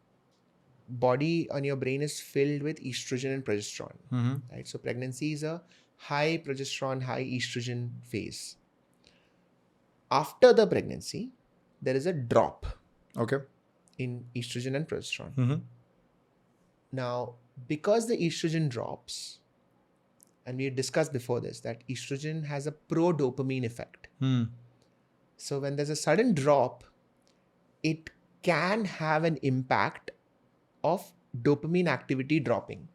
body and your brain is filled with estrogen and progesterone. Right? So pregnancy is a high progesterone, high estrogen phase. After the pregnancy, there is a drop in estrogen and progesterone. Now, because the estrogen drops, and we discussed before this, that estrogen has a pro-dopamine effect. So when there's a sudden drop, it can have an impact of dopamine activity dropping.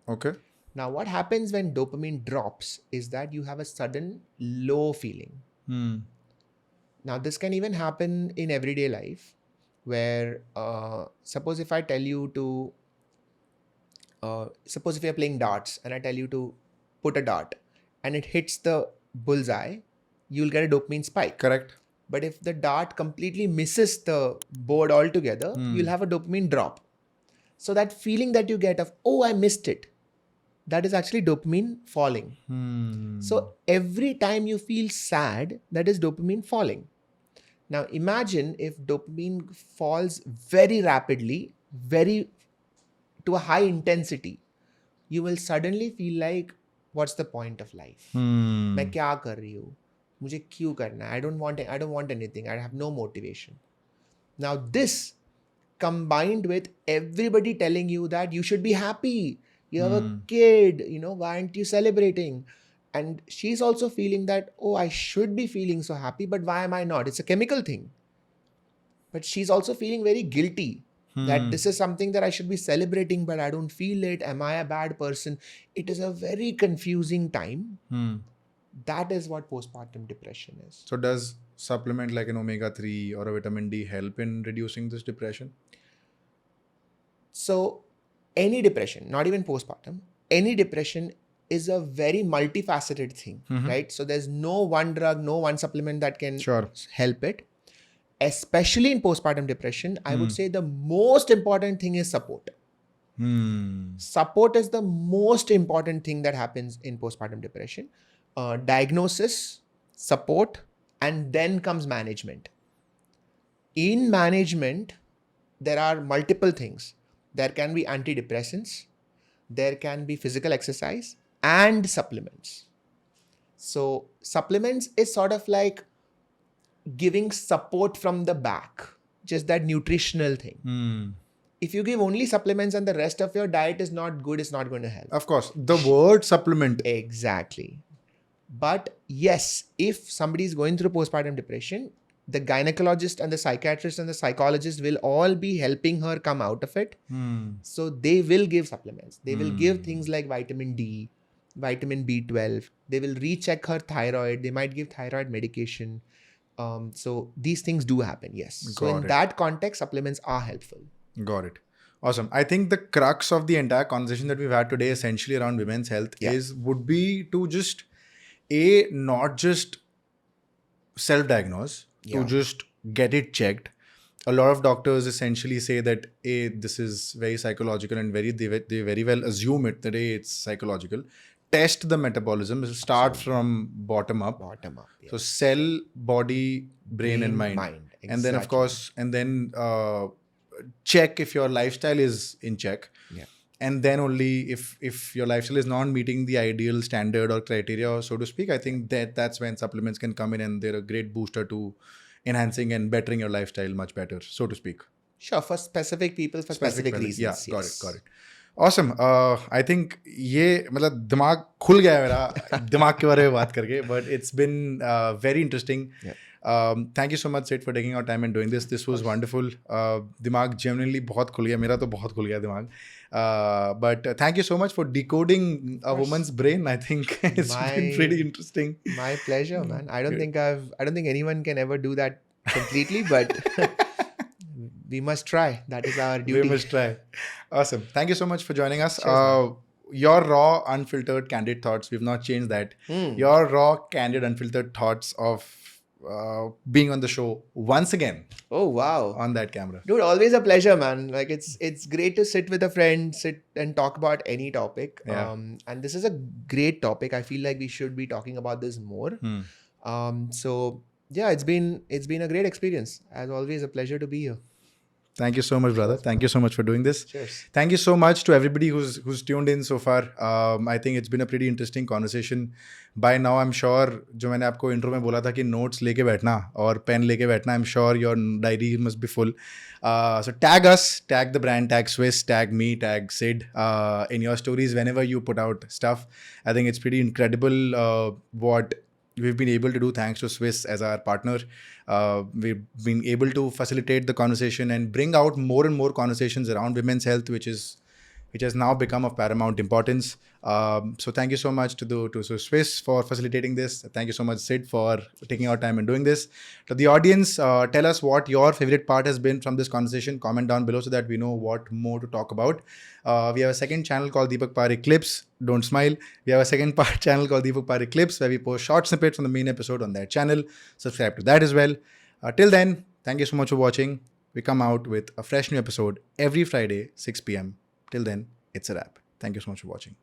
Okay. Now, what happens when dopamine drops is that you have a sudden low feeling. Now, this can even happen in everyday life where, suppose if I tell you to, suppose if you're playing darts and I tell you to put a dart and it hits the bullseye, you'll get a dopamine spike. Correct. But if the dart completely misses the board altogether, you'll have a dopamine drop. So that feeling that you get of, oh, I missed it, that is actually dopamine falling. So every time you feel sad, that is dopamine falling. Now imagine if dopamine falls very rapidly, to a high intensity, you will suddenly feel like, what's the point of life? मैं क्या कर रही हूँ? मुझे क्यों करना है? I don't want anything. I have no motivation. Now this combined with everybody telling you that you should be happy. You have a kid, why aren't you celebrating? And she's also feeling that, oh, I should be feeling so happy, but why am I not? It's a chemical thing. But she's also feeling very guilty that this is something that I should be celebrating, but I don't feel it. Am I a bad person? It is a very confusing time. That is what postpartum depression is. So does supplement like an omega-3 or a vitamin D help in reducing this depression? So any depression, not even postpartum, any depression is a very multifaceted thing, right? So there's no one drug, no one supplement that can help it. Especially in postpartum depression, I would say the most important thing is support. Support is the most important thing that happens in postpartum depression. Diagnosis, support, and then comes management. In management, there are multiple things. There can be antidepressants, there can be physical exercise, and supplements. So supplements is sort of like giving support from the back, just that nutritional thing. If you give only supplements and the rest of your diet is not good, it's not going to help. Of course, the word supplement. Exactly. But yes, if somebody is going through postpartum depression, the gynecologist and the psychiatrist and the psychologist will all be helping her come out of it. So they will give supplements. They will give things like vitamin D, vitamin B12. They will recheck her thyroid. They might give thyroid medication. So these things do happen, yes. So in that context, supplements are helpful. Got it. Awesome. I think the crux of the entire conversation that we've had today, essentially around women's health, would be to just not just self-diagnose, to just get it checked. A lot of doctors essentially say that this is very psychological and they very well assume it that it's psychological. Test the metabolism. Start from bottom up. So cell, body, brain and mind. Exactly. And then of course, check if your lifestyle is in check. And then only if your lifestyle is not meeting the ideal standard or criteria, so to speak, I think that's when supplements can come in and they're a great booster to enhancing and bettering your lifestyle much better, so to speak. Sure, for specific people, for specific reasons. Yeah, got it. Awesome. I think ये मतलब दिमाग खुल गया है मेरा दिमाग के बारे में बात करके, but it's been very interesting. Thank you so much, Sid, for taking our time and doing this. This was wonderful. दिमाग genuinely बहुत खुल गया, मेरा तो बहुत खुल गया दिमाग. But thank you so much for decoding a woman's brain. I think it's been pretty interesting. My pleasure, man. I don't think anyone can ever do that completely, but we must try. That is our duty. We must try. Awesome. Thank you so much for joining us. Your raw, unfiltered, candid thoughts. We've not changed that. Your raw, candid, unfiltered thoughts of being on the show once again. Oh, wow. On that camera. Dude, always a pleasure, man. Like it's great to sit with a friend, sit and talk about any topic. Yeah. And this is a great topic. I feel like we should be talking about this more. So yeah, it's been a great experience. As always, a pleasure to be here. Thank you so much, brother. Thank you so much for doing this. Cheers. Thank you so much to everybody who's tuned in so far. I think it's been a pretty interesting conversation. By now, I'm sure, जो मैंने आपको intro में बोला था कि notes लेके बैठना और pen लेके बैठना, I'm sure your diary must be full. So tag us, tag the brand, tag Swisse, tag me, tag Sid in your stories whenever you put out stuff. I think it's pretty incredible what we've been able to do thanks to Swisse as our partner. We've been able to facilitate the conversation and bring out more and more conversations around women's health, which has now become of paramount importance. So thank you so much to Swisse for facilitating this. Thank you so much, Sid, for taking our time and doing this. To the audience, tell us what your favorite part has been from this conversation. Comment down below so that we know what more to talk about. We have a second channel called Deepak Parekh Clips. Don't smile. We have a second channel called Deepak Parekh Clips where we post short snippets from the main episode on that channel. Subscribe to that as well. Till then, thank you so much for watching. We come out with a fresh new episode every Friday, 6 p.m. Till then, it's a wrap. Thank you so much for watching.